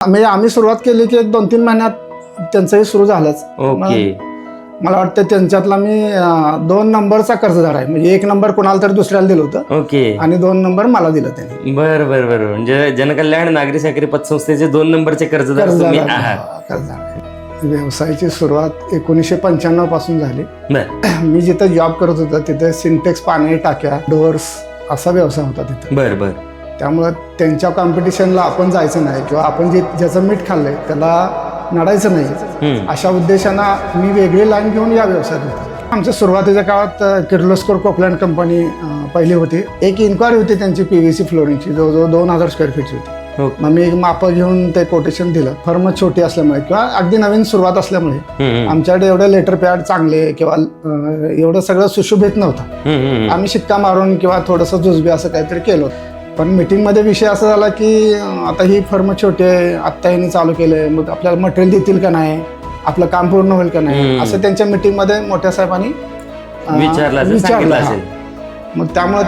म्हणजे आम्ही सुरुवात केली की 1-2-3 महिन्यात त्यांचंही सुरू झालंच. ओके. मला वाटतं त्यांच्यातला मी 2 नंबरचा कर्जदार आहे. म्हणजे 1 नंबर कोणाला तरी दुसऱ्याला दिलं होतं ओके. आणि 2 नंबर मला दिलं त्यांनी. बर बर बर. म्हणजे जनकल्याण नागरी सहकारी पतसंस्थेचे 2 नंबरचे कर्जदार तुम्ही आहात. कर्जदार. व्यवसायाची सुरुवात 1995 पासून झाली. बर मी जिथं जॉब करत होतो तिथे सिंटेक्स, पाणी टाक्या, डोअर्स असा व्यवसाय होता तिथं. बर बर. त्यामुळं त्यांच्या कॉम्पिटिशनला आपण जायचं नाही किंवा आपण ज्याचं मीठ खाल्लंय त्याला नडायचं नाही अशा उद्देशानं मी वेगळी लाईन घेऊन या व्यवसायात होतो. आमच्या सुरुवातीच्या काळात किर्लोस्कर कोपलँड कंपनी पहिली होती. एक इन्क्वायरी होती त्यांची PVC फ्लोरिंगची, जवळजवळ 2000 स्क्वेअर फीटची होती. मग मी मापं घेऊन ते कोटेशन दिलं. फर्म छोटी असल्यामुळे किंवा अगदी नवीन सुरुवात असल्यामुळे आमच्याकडे एवढे लेटर पॅड चांगले किंवा एवढं सगळं सुशोभित नव्हतं. आम्ही शिक्का मारून किंवा थोडंसं जुजबी असं काहीतरी केलं. पण मीटिंगमध्ये विषय असा झाला की आता ही फर्म छोटी आहे, आत्ता यांनी चालू केलंय, मग आपल्याला मटेरियल देतील का नाही, आपलं काम पूर्ण होईल का नाही, असं त्यांच्या मीटिंगमध्ये मोठ्या साहेबांनी विचारलं. मग त्यामुळे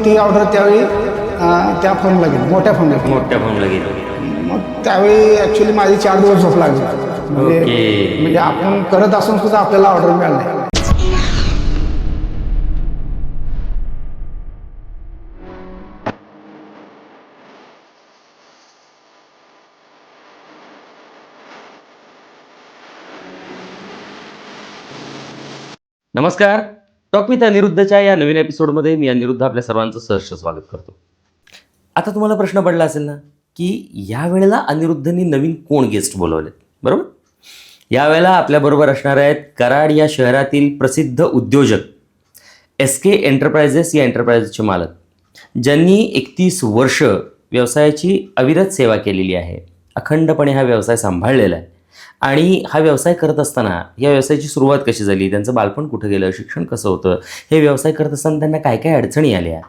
ती ऑर्डर त्यावेळी त्या फर्मला गेली, मोठ्या फर्मला गेली. मग त्यावेळी ऍक्च्युली माझी 4 दिवस झोप लागली. म्हणजे आपण करत असून सुद्धा आपल्याला ऑर्डर मिळाली नाही. नमस्कार. टॉक विथ अनिरुद्धच्या या नवीन एपिसोडमध्ये मी अनिरुद्ध आपल्या सर्वांचं सहर्ष स्वागत करतो. आता तुम्हाला प्रश्न पडला असेल ना की यावेळेला अनिरुद्धनी नवीन कोण गेस्ट बोलवलेत, बरोबर? यावेळेला आपल्याबरोबर असणार आहेत कराड या शहरातील प्रसिद्ध उद्योजक SK एंटरप्राइजेस या एंटरप्राइजेसचे मालक, ज्यांनी 31 वर्ष व्यवसायाची अविरत सेवा केलेली आहे. अखंडपणे हा व्यवसाय सांभाळलेला आहे. आणि हा व्यवसाय करत असताना या व्यवसायाची सुरुवात कशी झाली, त्यांचं बालपण कुठं गेलं, शिक्षण कसं होतं, हे व्यवसाय करत असताना त्यांना काय काय अडचणी आल्या,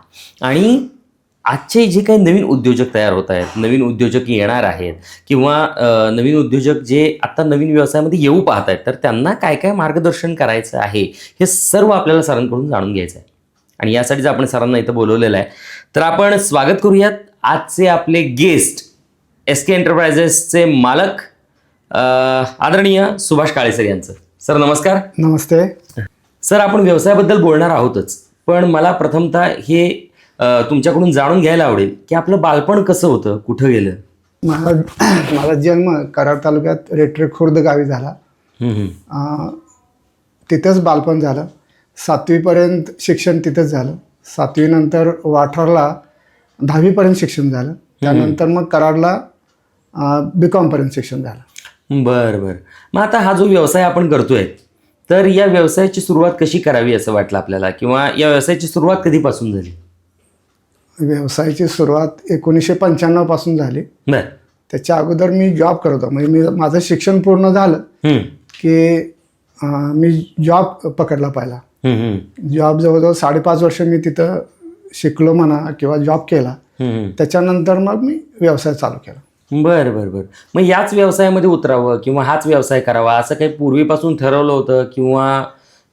आणि आजचे जे काही नवीन उद्योजक तयार होत आहेत, नवीन उद्योजक येणार आहेत किंवा नवीन उद्योजक जे आत्ता नवीन व्यवसायामध्ये येऊ पाहत आहेत, तर त्यांना काय काय मार्गदर्शन करायचं आहे हे सर्व आपल्याला सरांकडून जाणून घ्यायचं आहे. आणि यासाठीच आपण सरांना इथं बोलवलेलं आहे. तर आपण स्वागत करूयात आजचे आपले गेस्ट, SK एंटरप्राइजेसचे मालक आदरणीय सुभाष काळे सर यांचं. सर नमस्कार. नमस्ते सर. आपण व्यवसायाबद्दल बोलणार आहोतच, पण मला प्रथमतः हे तुमच्याकडून जाणून घ्यायला आवडेल की आपलं बालपण कसं होतं, कुठं गेलं? माझा जन्म कराड तालुक्यात रेटरे खुर्द गावी झाला. तिथंच बालपण झालं. 7वी पर्यंत शिक्षण तिथंच झालं. 7वी नंतर वाठारला 10वी पर्यंत शिक्षण झालं. त्यानंतर मग कराडला BCom पर्यंत शिक्षण झालं. बरं बरं. मग आता हा जो व्यवसाय आपण करतोय, तर या व्यवसायाची सुरुवात कशी करावी असं वाटलं आपल्याला, किंवा या व्यवसायाची सुरुवात कधीपासून झाली? व्यवसायाची सुरुवात 1995 पासून झाली. बरं. त्याच्या अगोदर मी जॉब करत होतो. म्हणजे माझं शिक्षण पूर्ण झालं की मी जॉब पकडला पहिला. जॉब जवळजवळ 5.5 वर्ष मी तिथं शिकलो म्हणा किंवा जॉब केला. त्याच्यानंतर मग मी व्यवसाय चालू केला. बरं बरं बरं. मग याच व्यवसायामध्ये उतरावं किंवा हाच व्यवसाय करावा असं काही पूर्वीपासून ठरवलं होतं, किंवा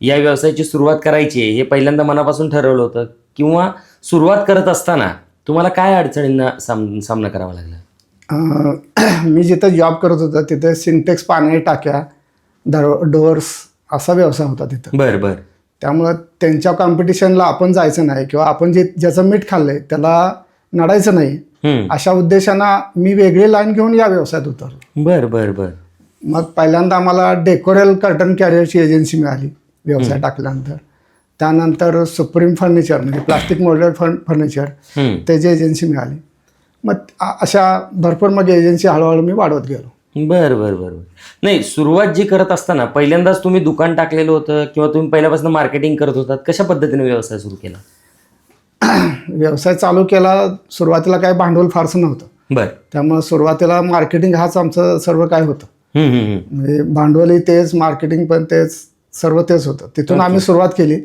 या व्यवसायाची सुरुवात करायची हे पहिल्यांदा मनापासून ठरवलं होतं, किंवा सुरुवात करत असताना तुम्हाला काय अडचणींना सामना करावा लागला? मी जिथं जॉब करत होतो तिथे सिंटेक्स, पाणी टाक्या, डोअर्स असा व्यवसाय होता तिथं. बरं बरं. त्यामुळं त्यांच्या कॉम्पिटिशनला आपण जायचं नाही किंवा आपण ज्याचं मीठ खाल्लंय त्याला नडायचं नाही अशा उद्देशानं मी वेगळी लाईन घेऊन या व्यवसायात उतरलो. बरं बरं बरं. मग पहिल्यांदा आम्हाला डेकोरेल कर्टन कॅरियरची एजन्सी मिळाली व्यवसाय टाकल्यानंतर. त्यानंतर सुप्रीम फर्निचर म्हणजे प्लास्टिक मोल्डेड फर्निचर त्याची एजन्सी मिळाली. मग अशा भरपूर मग एजन्सी हळूहळू मी वाढवत गेलो. बरं बरं बरं. नाही, सुरुवात जी करत असताना पहिल्यांदाच तुम्ही दुकान टाकलेलं होतं किंवा तुम्ही पहिल्यापासून मार्केटिंग करत होतात, कशा पद्धतीने व्यवसाय सुरू केला? व्यवसाय चालू केला, सुरुवातीला काय भांडवल फारसं नव्हतं. बरं. त्यामुळे सुरुवातीला मार्केटिंग हाच आमचं सर्व काय होतं. म्हणजे भांडवलही तेच, मार्केटिंग पण तेच, सर्व तेच होतं. तिथून आम्ही सुरुवात केली.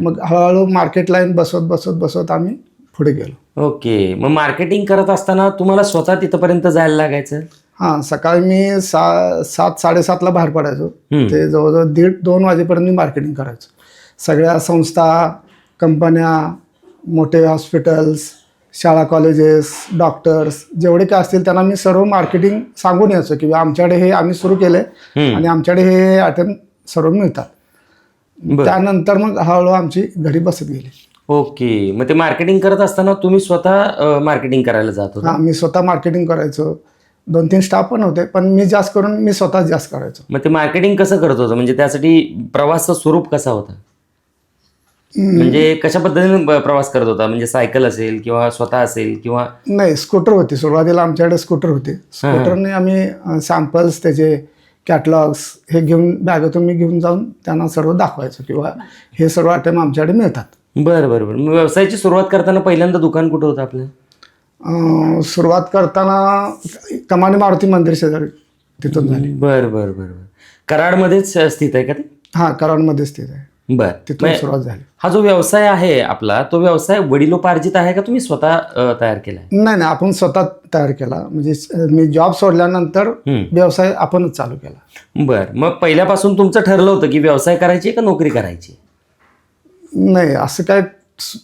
मग हळूहळू मार्केट लाईन बसवत आम्ही पुढे गेलो. ओके. मग मार्केटिंग करत असताना तुम्हाला स्वतः तिथपर्यंत जायला लागायचं? हां, सकाळी मी 7-7:30ला बाहेर पडायचो. ते जवळजवळ 1:30-2 वाजेपर्यंत मी मार्केटिंग करायचो. सगळ्या संस्था, कंपन्या, मोठे हॉस्पिटल्स शाळा कॉलेजेस डॉक्टर्स जेवढे काय असतील त्यांना मी सर्व मार्केटिंग सांगून यायचो की आमच्याकडे हे आम्ही सुरू केले आणि आमच्याकडे हे आयटम सर्व मिळतात. त्यानंतर मग हळूहळू आमची घरी बसत गेली. ओके. मग ते मार्केटिंग करत असताना तुम्ही स्वतः मार्केटिंग करायला जात होता? हां, मी स्वतः मार्केटिंग करायचो. 2-3 स्टाफ पण होते, पण मी जास्त करून मी स्वतःच जास्त करायचो. मग ते मार्केटिंग कसं करत होतं, म्हणजे त्यासाठी प्रवासचं स्वरूप कसा होता, म्हणजे कशा पद्धतीने प्रवास करत होता, म्हणजे सायकल असेल किंवा स्वतः असेल किंवा? नाही, स्कूटर होती. सुरुवातीला आमच्याकडे स्कूटर होते. स्कूटरने आम्ही सॅम्पल्स त्याचे कॅटलॉग्स हे घेऊन बॅगेतून मी घेऊन जाऊन त्यांना सर्व दाखवायचो किंवा हे सर्व आयटम आमच्याकडे मिळतात. बरं बरं बरं. मग व्यवसायाची सुरुवात करताना पहिल्यांदा दुकान कुठं होतं आपलं? सुरुवात करताना कमानी मारुती मंदिर शेजारी तिथून झाली. बरं बरं बरं. कराडमध्येच स्थित आहे का ते? हां, कराडमध्ये स्थित आहे. बरं. तिथून सुरुवात झाली. हा जो व्यवसाय आहे आपला, तो व्यवसाय वडिलोपार्जित आहे का तुम्ही स्वतः तयार केला आहे? नाही, आपण स्वतः तयार केला. म्हणजे मी जॉब सोडल्यानंतर व्यवसाय आपणच चालू केला. बरं. मग पहिल्यापासून तुमचं ठरलं होतं की व्यवसाय करायची का नोकरी करायची? नाही, असं काय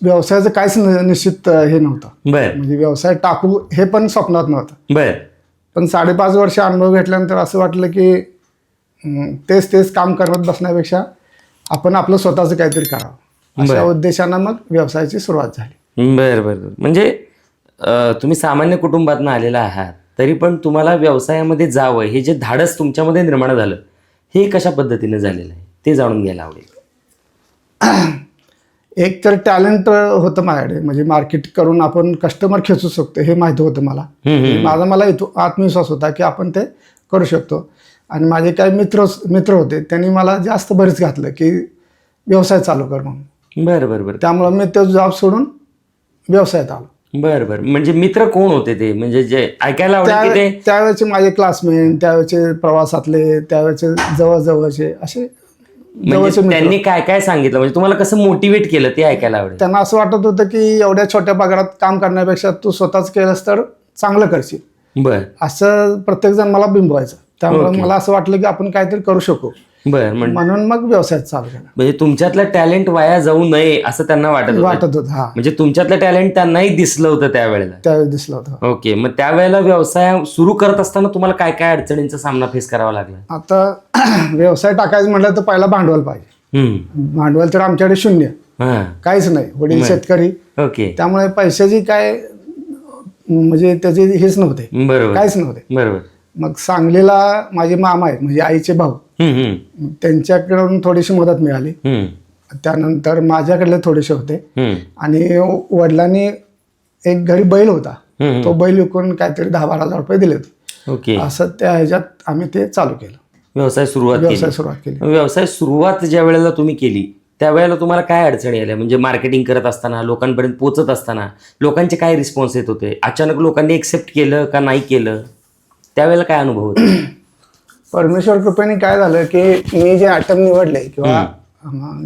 व्यवसायाचं काहीच निश्चित हे नव्हतं. बरं. म्हणजे व्यवसाय टाकू हे पण स्वप्नात नव्हतं. बरं. पण 5.5 वर्ष अनुभव घेतल्यानंतर असं वाटलं की तेच काम करत बसण्यापेक्षा आपण आपलं स्वतःचं काहीतरी करावं अशा उद्देशानं मग व्यवसायाची सुरुवात झाली. बरं बरं. म्हणजे तुम्ही सामान्य कुटुंबातून आलेला आहात, तरी पण तुम्हाला व्यवसायामध्ये जावं हे जे धाडस तुमच्यामध्ये निर्माण झालं, हे कशा पद्धतीने झालेलं आहे ते जाणून घ्यायला आवडेल. एक तर टॅलेंट होतं माझ्याकडे, म्हणजे मार्केट करून आपण कस्टमर खेचू शकतो हे माहिती होतं मला. मला आत्मविश्वास होता की आपण ते करू शकतो. आणि माझे काही मित्र होते, त्यांनी मला जास्त बरेच घातलं की व्यवसाय चालू कर म्हणून. बरं बरं बरं. त्यामुळे मी तो जॉब सोडून व्यवसायात आलो. बरं बरं. म्हणजे मित्र कोण होते ते, म्हणजे जे ऐकायला आवडेल की ते? त्यावेळेचे माझे क्लासमेट, त्यावेळेचे प्रवासातले, त्यावेळेचे जवळचे असे म्हणजे त्यांनी काय काय सांगितलं, म्हणजे तुम्हाला कसं मोटिवेट केलं ते ऐकायला आवडेल. त्यांना असं वाटत होतं की एवढ्या छोट्या पगारात काम करण्यापेक्षा तू स्वतःच केलंस तर चांगलं करशील. बरं. असं प्रत्येकजण मला बिंबवायचं. त्यामुळे मला असं वाटलं की आपण काहीतरी करू शकू. बरं. म्हणून मग व्यवसाय चालू केला. म्हणजे तुमच्यातलं टॅलेंट वाया जाऊ नये असं त्यांना वाटत होतं. हा, म्हणजे तुमच्यातलं टॅलेंट त्यांनाही दिसलं होतं त्यावेळेला? त्यावेळेस दिसलं होतं. ओके. मग त्यावेळेला व्यवसाय सुरू करत असताना तुम्हाला काय काय अडचणींचा सामना फेस करावा लागला? आता व्यवसाय टाकायचं म्हटलं तर पहिला भांडवल पाहिजे. भांडवल तर आमच्याकडे शून्य, काहीच नाही. वडील शेतकरी. ओके. त्यामुळे पैशाची काय म्हणजे त्याचे हेच नव्हते. बरोबर. काहीच नव्हते. बरोबर. मग सांगलीला माझे मामा आहेत, म्हणजे आईचे भाऊ, त्यांच्याकडून थोडीशी मदत मिळाली. त्यानंतर माझ्याकडले थोडेसे होते आणि वडिलांनी एक घरी बैल होता, तो बैल विकून काहीतरी 10-12 हजार रुपये दिले होते. ओके. असं त्या ह्याच्यात आम्ही ते चालू केलं. व्यवसाय सुरुवात केली. व्यवसाय सुरुवात ज्या वेळेला तुम्ही केली त्यावेळेला तुम्हाला काय अडचणी आल्या, म्हणजे मार्केटिंग करत असताना, लोकांपर्यंत पोहोचत असताना लोकांचे काय रिस्पॉन्स येत होते? अचानक लोकांनी एक्सेप्ट केलं का नाही केलं, त्यावेळेला काय अनुभव होता? परमेश्वर कृपेने काय झालं की मी जे आयटम निवडले किंवा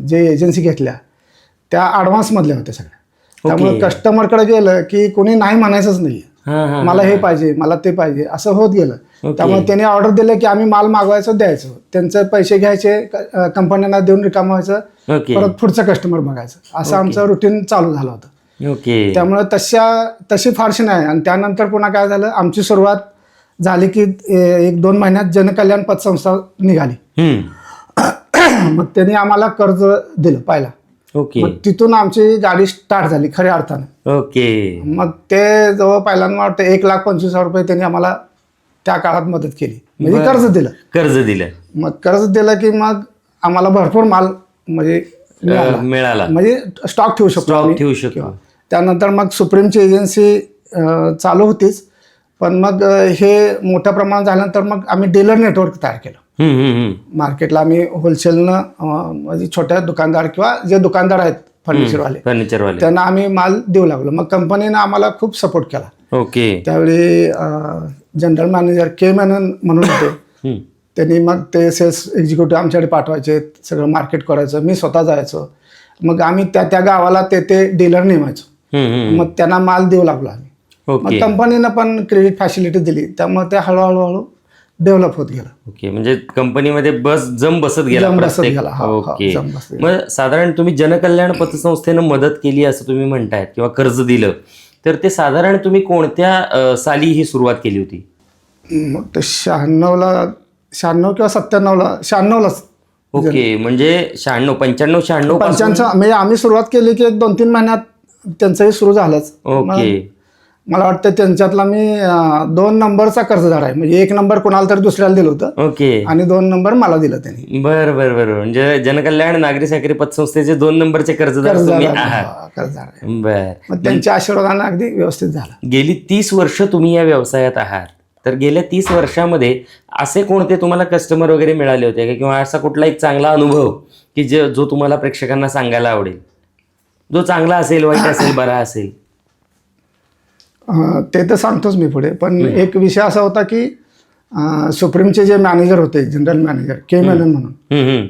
जे एजन्सी घेतल्या त्या ॲडव्हान्समधल्या होत्या सगळ्या. त्यामुळे कस्टमरकडे गेलं की कोणी नाही म्हणायचंच नाही, मला हे पाहिजे, मला ते पाहिजे, असं होत गेलं. त्यामुळे त्यांनी ऑर्डर दिलं की आम्ही माल मागवायचं, द्यायचं, त्यांचे पैसे घ्यायचे, कंपन्यांना देऊन रिकाम व्हायचं, परत पुढचं कस्टमर बघायचं, असं आमचं रुटीन चालू झालं होतं. त्यामुळे तशी फारशी नाही. आणि त्यानंतर पुन्हा काय झालं, आमची सुरुवात झाली की 1-2 महिन्यात जनकल्याण पतसंस्था निघाली. मग त्यांनी आम्हाला कर्ज दिलं पहिला. ओके. मग तिथून आमची गाडी स्टार्ट झाली खऱ्या अर्थानं. ओके. मग ते जवळ पहिल्यांदा वाटतं 1,25,000 रुपये त्यांनी आम्हाला त्या काळात मदत केली, म्हणजे कर्ज दिलं. मग कर्ज दिलं की मग आम्हाला भरपूर माल म्हणजे मिळाला, म्हणजे स्टॉक ठेवू शकतो. त्यानंतर मग सुप्रीमची एजन्सी चालू होतीच, पण मग हे मोठ्या प्रमाणात झाल्यानंतर मग आम्ही डीलर नेटवर्क तयार केलं. मार्केटला आम्ही होलसेलनं म्हणजे छोट्या दुकानदार किंवा जे दुकानदार आहेत फर्निचरवाले त्यांना आम्ही माल देऊ लागलो. मग कंपनीनं आम्हाला खूप सपोर्ट केला. ओके. त्यावेळी जनरल मॅनेजर के मेनन म्हणून होते, त्यांनी मग ते सेल्स एक्झिक्युटिव्ह आमच्याकडे पाठवायचे, सगळं मार्केट करायचं, मी स्वतः जायचो. मग आम्ही त्या गावाला ते डीलर नेमायचो, मग त्यांना माल देऊ लागलो आम्ही. मग कंपनीनं पण क्रेडिट फॅसिलिटी दिली, त्यामुळे ते हळूहळू डेव्हलप होत गेलं. ओके. म्हणजे कंपनीमध्ये बसत गेला. ओके. मग साधारण तुम्ही जनकल्याण पतसंस्थेनं मदत केली असं तुम्ही म्हणतायत किंवा कर्ज दिलं, तर ते साधारण तुम्ही कोणत्या साली ही सुरुवात केली होती? मग ते 96 किंवा 97ला 96लाच. ओके, म्हणजे 95 पंच्याण्णव म्हणजे आम्ही सुरुवात केली की 1-2-3 महिन्यात त्यांचंही सुरू झालंच. ओके. मला वाटतं त्यांच्यातला मी 2 नंबरचा कर्जदार आहे. म्हणजे 1 नंबर कोणाला तरी दुसऱ्याला दिलं होतं ओके. आणि 2 नंबर मला दिलं त्यांनी. बरं बरं बरं. म्हणजे जनकल्याण नागरी सहकारी पतसंस्थेचे 2 नंबरचे कर्जदार तुम्ही आहात. कर्जदार आहे. बर. मग त्यांच्या आशीर्वादाने अगदी व्यवस्थित झालं. गेली 30 वर्ष तुम्ही या व्यवसायात आहात, तर गेल्या 30 वर्षामध्ये असे कोणते तुम्हाला कस्टमर वगैरे मिळाले होते का, किंवा असा कुठला एक चांगला अनुभव की जो तुम्हाला प्रेक्षकांना सांगायला आवडेल, जो चांगला असेल, वाईट असेल, बरा असेल? ते तर सांगतोच मी पुढे. पण एक विषय असा होता की सुप्रीमचे जे मॅनेजर होते, जनरल मॅनेजर के मेनन म्हणून,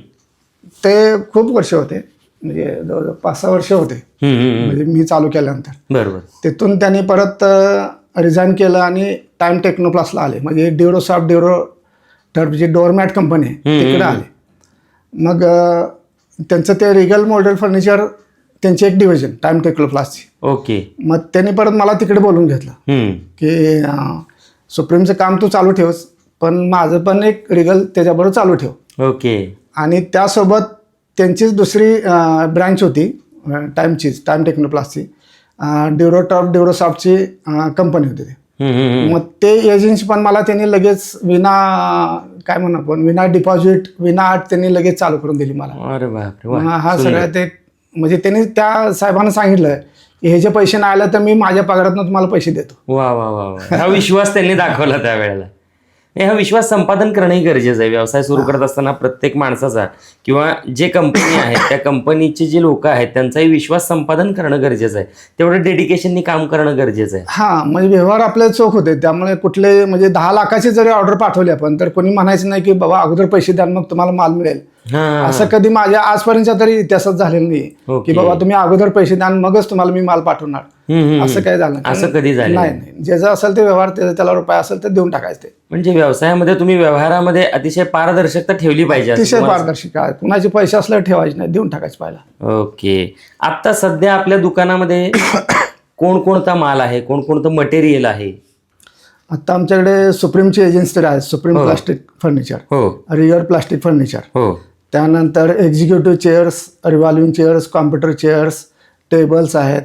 ते खूप वर्ष होते. म्हणजे जवळजवळ 5-6 वर्ष होते. म्हणजे मी चालू केल्यानंतर. बरोबर. तिथून त्यांनी परत रिझाईन केलं आणि टाइम टेक्नोप्लासला आले. म्हणजे ड्युरो जी डोअरमॅट कंपनी आहे तिकडे आले. मग त्यांचं ते रिगल मॉडेल फर्निचर त्यांची एक डिव्हिजन टाइम टेक्नोप्लासची. ओके. मग त्यांनी परत मला तिकडे बोलून घेतलं की सुप्रीमचं काम तू चालू ठेवस, पण माझं पण एक रिगल त्याच्याबरोबर चालू ठेव. ओके. आणि त्यासोबत त्यांचीच दुसरी ब्रँच होती टाइम टेक्नोप्लासची, ड्युरोसॉफ्टची कंपनी होती ती. मग ते एजन्सी पण मला त्यांनी लगेच विना डिपॉझिट विना अट त्यांनी लगेच चालू करून दिली मला. अरे बापरे. हा सगळ्या ते म्हणजे त्यांनी त्या साहेबांना सांगितलं की हे जे पैसे नाही आले तर मी माझ्या पगारातून तुम्हाला पैसे देतो. वा वा वा वा. हा विश्वास त्यांनी दाखवला त्यावेळेला. हा विश्वास संपादन करणंही गरजेचं आहे. व्यवसाय सुरू करत असताना प्रत्येक माणसाचा किंवा जे कंपनी आहे त्या कंपनीचे जे लोक आहेत त्यांचाही विश्वास संपादन करणं गरजेचं आहे. तेवढं डेडिकेशननी काम करणं गरजेचं आहे. हा, म्हणजे व्यवहार आपले चोख होते. त्यामुळे कुठले म्हणजे 10 लाखाची जरी ऑर्डर पाठवली आपण तर कोणी म्हणायचं नाही की बाबा अगोदर पैसे द्या मग तुम्हाला माल मिळेल. असं कधी माझ्या आजपर्यंतच्या तरी इतिहासात झालेलं नाही की बाबा तुम्ही अगोदर पैसे द्या मगच तुम्हाला मी माल पाठवणार. असं काय झालं असं कधी झालं नाही. ज्याचं असेल ते व्यवहार त्याला रुपये असेल तर देऊन टाकायचे. म्हणजे व्यवसायामध्ये तुम्ही व्यवहारामध्ये अतिशय पारदर्शकता ठेवली पाहिजे. अतिशय पारदर्शक. कुणाचे पैसे असले ठेवायचे नाही, देऊन टाकायचे पहिला. ओके. आता सध्या आपल्या दुकानामध्ये कोणकोणता माल आहे, कोणकोणतं मटेरियल आहे? आता आमच्याकडे सुप्रीमची एजन्सी तरी आहे. Supreme plastic furniture, rear plastic furniture, त्यानंतर executive chairs, revolving chairs, computer chairs, tables आहेत,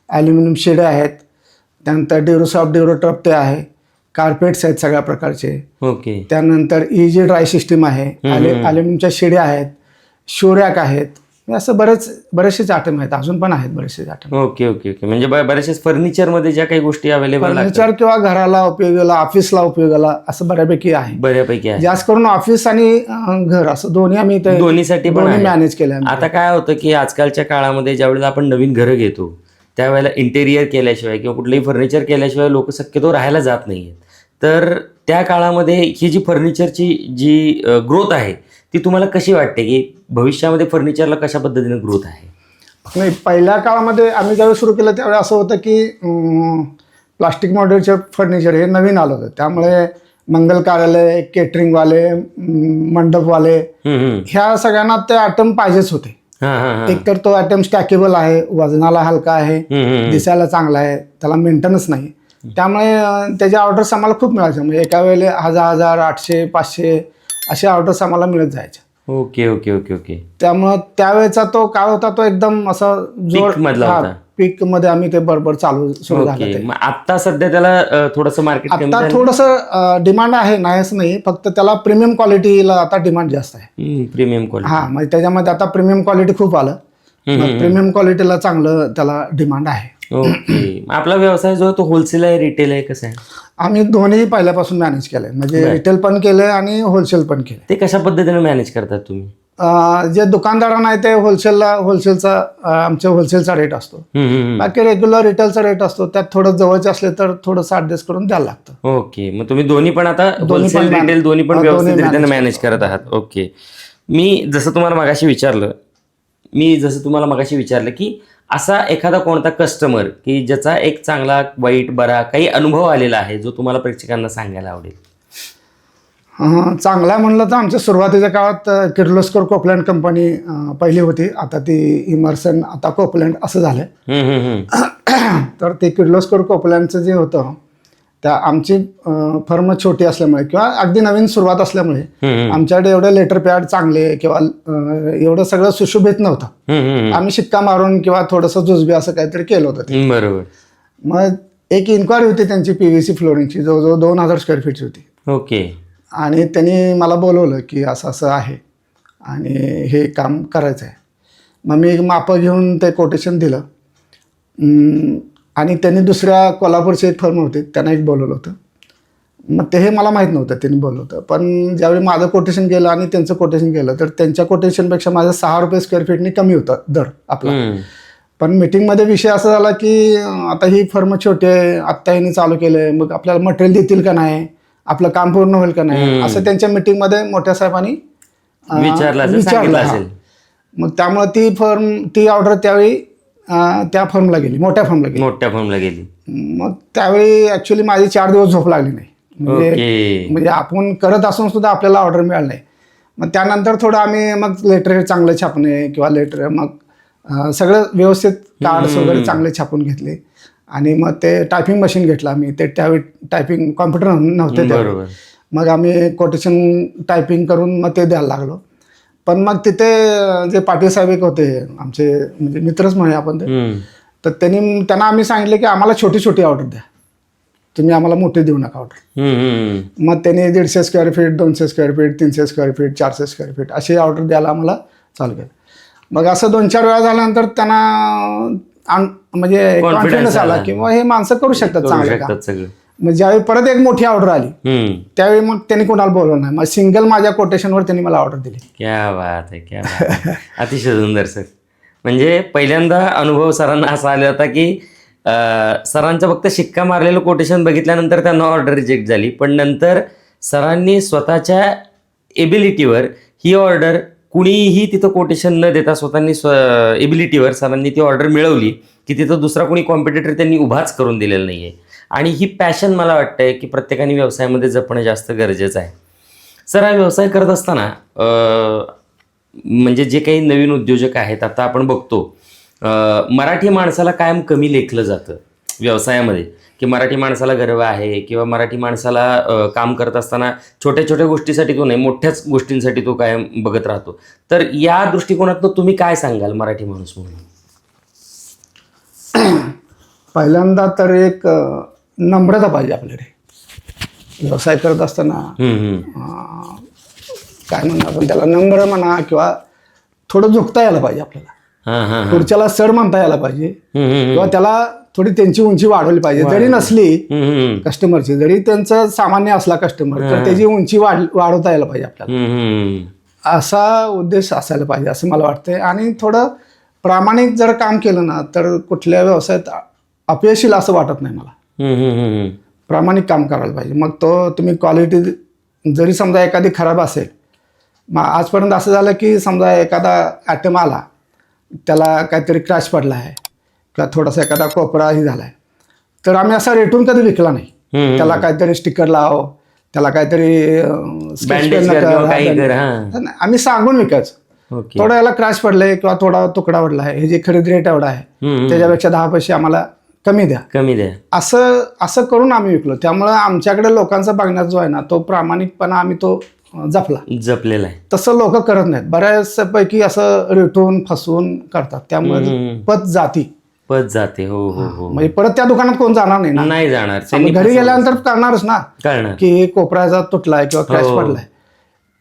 ॲल्युमिनियम शेडे आहेत, त्यानंतर ड्युरोसॉफ्ट ड्युरोटॉप ते आहे, कार्पेट्स आहेत सगळ्या प्रकारचे. ओके. त्यानंतर इजी ड्राय सिस्टीम आहे, ॲल्युमिनियमच्या शेडे आहेत, शोरॅक आहेत. असं बरेचसेच आयटम आहेत, अजून पण आहेत बरेचसे आयटम. Okay okay okay. म्हणजे बरेचसे फर्निचरमध्ये ज्या काही गोष्टी अवेलेबल फर्निचर किंवा घराला उपयोगाला, ऑफिसला उपयोगाला असं बऱ्यापैकी आहे. जास्त करून ऑफिस आणि घर असं दोन्ही आम्ही दोन्हीसाठी मॅनेज केलं. आता काय होतं की आजकालच्या काळामध्ये ज्यावेळेला आपण नवीन घरं घेतो त्यावेळेला इंटेरियर केल्याशिवाय किंवा कुठलंही फर्निचर केल्याशिवाय लोक शक्यतो राहायला जात नाहीयेत. तर त्या काळामध्ये ही जी फर्निचरची जी ग्रोथ आहे ती तुम्हाला कशी वाटते की भविष्यामध्ये फर्निचरला कशा पद्धतीने ग्रोथ आहे? नाही, पहिल्या काळामध्ये आम्ही ज्यावेळी सुरू केलं त्यावेळी असं होतं की प्लास्टिक मॉडेलचे फर्निचर हे नवीन आलं होतं. त्यामुळे मंगल कार्यालय, केटरिंगवाले, मंडपवाले ह्या सगळ्यांना ते आयटम पाहिजेच होते. एक तर तो आयटम स्टॅकेबल आहे, वजनाला हलका आहे, दिसायला चांगला आहे, त्याला मेंटेनन्स नाही. त्यामुळे त्याच्या ऑर्डर्स आम्हाला खूप मिळायच्या. म्हणजे एका वेळेला 1000, 800, 500 असे ऑर्डर्स आम्हाला मिळत जायचे. Okay okay okay okay. त्यामुळं त्यावेळेचा तो काळ होता तो एकदम असा पीक मध्ये आम्ही ते बरोबर सुरू झालं. आता सध्या त्याला थोडंसं मार्केट, आता थोडंसं डिमांड आहे, नाही असं नाही. फक्त त्याला प्रीमियम क्वालिटीला आता डिमांड जास्त आहे. Premium quality. हा, म्हणजे त्याच्यामध्ये आता प्रीमियम क्वालिटी खूप आलं. प्रीमियम क्वालिटीला चांगलं त्याला डिमांड आहे. ओके. आपला व्यवसाय जो तो होलसेल आहे, रिटेल आहे, कसं आहे? आम्ही दोन्ही पहिल्यापासून मॅनेज केलंय. म्हणजे रिटेल पण केलंय आणि होलसेल पण केलंय. ते कशा पद्धतीने मॅनेज करतात तुम्ही? जे दुकानदारांना आहे ते होलसेलचा आमच्या होलसेलचा रेट असतो. बाकी रेग्युलर रिटेलचा रेट असतो. त्यात थोडं जवळचे असले तर थोडंसं ॲडजस्ट करून द्यायला लागतं. ओके. मग तुम्ही दोन्ही पण आता होलसेल रिटेल दोन्ही पण व्यवस्थित मॅनेज करत आहात. ओके. मी जसं तुम्हाला मगाशी विचारलं की असा एखादा कोणता कस्टमर की ज्याचा एक चांगला, वाईट, बरा काही अनुभव आलेला आहे जो तुम्हाला प्रेक्षकांना सांगायला आवडेल? चांगला म्हणलं तर आमच्या सुरुवातीच्या काळात किर्लोस्कर कोपलँड कंपनी पहिली होती. आता ती इमर्सन, आता कोपलँड असं झालंय. तर ते किर्लोस्कर कोपल्यांचं जे होतं त्या आमची फर्म छोटी असल्यामुळे किंवा अगदी नवीन सुरुवात असल्यामुळे आमच्याकडे एवढे लेटर पॅड चांगले किंवा एवढं सगळं सुशोभित नव्हतं. आम्ही शिक्का मारून किंवा थोडंसं जुजबी असं काहीतरी केलं होतं ते. बरोबर. मग एक इन्क्वायरी होती त्यांची PVC फ्लोरिंगची, जवळजवळ 2000 स्क्वेअर फीटची होती. ओके. आणि त्यांनी मला बोलवलं की असं असं आहे आणि हे काम करायचं आहे. मग मी मापं घेऊन ते कोटेशन दिलं आणि त्यांनी दुसऱ्या कोल्हापूरची एक फर्म होती त्यांना एक बोलवलं होतं. मग ते हे मला माहीत नव्हतं त्यांनी बोलवलं होतं. पण ज्यावेळी माझं कोटेशन गेलं आणि त्यांचं कोटेशन गेलं तर त्यांच्या कोटेशनपेक्षा माझं 6 रुपये स्क्वेअर फीटनी कमी होतं दर आपला. पण मीटिंगमध्ये विषय असा झाला की आता ही फर्म छोटी आहे, आत्ता यांनी चालू केलं आहे, मग आपल्याला मटेरियल देतील का नाही, आपलं काम पूर्ण होईल का नाही, असं त्यांच्या मीटिंगमध्ये मोठ्या साहेबांनी विचारलं. मग त्यामुळे ती ऑर्डर त्यावेळी त्या फर्मला गेली, मोठ्या फर्मला गेली. मग त्यावेळी ॲक्च्युली माझी 4 दिवस झोप लागली नाही. म्हणजे आपण करत असून सुद्धा आपल्याला ऑर्डर मिळाली नाही. मग त्यानंतर थोडं आम्ही मग लेटर चांगलं छापणे किंवा लेटर मग सगळं व्यवस्थित कार्ड्स वगैरे चांगले छापून घेतले आणि मग ते टायपिंग मशीन घेतलं आम्ही. ते त्यावेळी टायपिंग कॉम्प्युटर नव्हते त्यावेळी. मग आम्ही कोटेशन टायपिंग करून मग ते द्यायला लागलो. पण मग तिथे जे पाटील साहेब एक होते आमचे, म्हणजे मित्रच म्हणूया आपण ते, तर त्यांना आम्ही सांगितलं की आम्हाला छोटी छोटी ऑर्डर द्या, तुम्ही आम्हाला मोठी देऊ नका ऑर्डर. मग त्यांनी 150 square feet, 200 square feet, 300 square feet, 400 square feet अशी ऑर्डर द्यायला आम्हाला चालू केलं. मग असं 2-4 वेळा झाल्यानंतर त्यांना म्हणजे कॉन्फिडन्स आला की हे माणसं करू शकतात चांगलं. मग ज्यावेळी परत एक मोठी ऑर्डर आली त्यावेळी मग त्यांनी कोणाला बोलवलं नाही, मग सिंगल माझ्या कोटेशनवर त्यांनी मला ऑर्डर दिली. क्या बात आहे, क्या बात आहे. अतिशय सुंदर सर. म्हणजे पहिल्यांदा अनुभव सरांना असा आला होता की सरांचं फक्त शिक्का मारलेलं कोटेशन बघितल्यानंतर त्यांना ऑर्डर रिजेक्ट झाली, पण नंतर सरांनी स्वतःच्या एबिलिटीवर ही ऑर्डर, कुणीही तिथं कोटेशन न देता स्वतःनी एबिलिटीवर सरांनी ती ऑर्डर मिळवली की तिथं दुसरा कोणी कॉम्पिटिटर त्यांनी उभाच करून दिलेला नाही आहे. आणि ही पॅशन मला वाटतंय की प्रत्येकाने व्यवसायामध्ये जपणं जास्त गरजेचं आहे. सर, हा व्यवसाय करत असताना म्हणजे जे काही नवीन उद्योजक आहेत, आता आपण बघतो मराठी माणसाला कायम कमी लेखलं जातं व्यवसायामध्ये, की मराठी माणसाला गर्व आहे किंवा मराठी माणसाला काम करत असताना छोट्या छोट्या गोष्टीसाठी तो नाही, मोठ्याच गोष्टींसाठी तो कायम बघत राहतो. तर या दृष्टिकोनातून तुम्ही काय सांगाल मराठी माणूस म्हणून? पहिल्यांदा तर एक नम्रता पाहिजे आपल्याकडे व्यवसाय करत असताना. काय म्हणा आपण त्याला, नम्र म्हणा किंवा थोडं झुकता यायला पाहिजे आपल्याला, पुढच्याला सर म्हणता यायला पाहिजे किंवा त्याला थोडी त्यांची उंची वाढवली पाहिजे. जरी नसली कस्टमरची, जरी त्यांचं सामान्य असला कस्टमर तर त्याची उंची वाढवता यायला पाहिजे आपल्याला. असा उद्देश असायला पाहिजे असं मला वाटतंय. आणि थोडं प्रामाणिक जर काम केलं ना तर कुठल्या व्यवसायात अपयश येईल असं वाटत नाही मला. प्रामाणिक काम करायला पाहिजे. मग तो तुम्ही क्वालिटी जरी समजा एखादी खराब असेल, मग आजपर्यंत असं झालं की समजा एखादा ॲटम आला, त्याला काहीतरी क्रॅश पडला आहे किंवा थोडासा एखादा कोपराही झाला आहे, तर आम्ही असा रेटून कधी विकला नाही. त्याला काहीतरी स्टिकर लाव, त्याला काहीतरी आम्ही सांगून विकायचं. थोडं याला क्रॅश पडलंय किंवा थोडा तुकडा पडला आहे, हे जे खरेदी रेट एवढा आहे त्याच्यापेक्षा 10 पैसे आम्हाला कमी द्या, असं करून आम्ही विकलो. त्यामुळे आमच्याकडे लोकांचा बघण्यात जो आहे ना तो प्रामाणिकपणा आम्ही तो जपलेला आहे. तसं लोक करत नाहीत, बऱ्याचपैकी असं रेटून फसवून करतात. त्यामुळे पत जाते. हो. म्हणजे परत त्या दुकानात कोण जाणार नाही जाणार. घरी गेल्यानंतर करणारच ना की कोपऱ्याचा तुटलाय किंवा क्रॅश पडलाय,